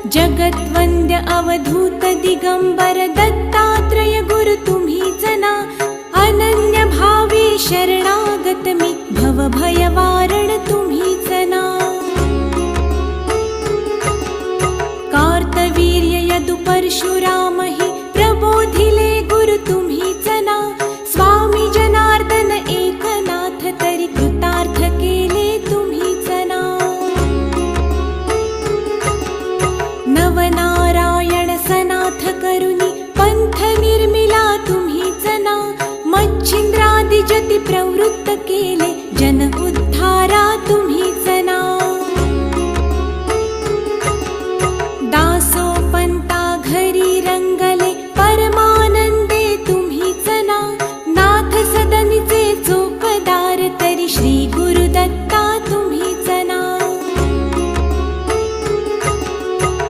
जगद्वन्द्य अवधूत दिगंबर दत्तात्रय गुरु तुम्हीच ना. अनन्य भावे शरणागत मी भवभयवारण तुम्हीच ना. कार्तवीर्य यदु परशुराम हि प्रबोधिले गुरु तुम्हीच ना. स्वामी जनार्दन एकनाथ तरी कृतार्थ केले तुम्हीच ना. नवनारायण सनाथ करुणी पंथ निर्मिला तुम्हीच ना. मच्छिंद्रादि जति प्रवृत्त केले जन उद्धारा तुम्हीच ना.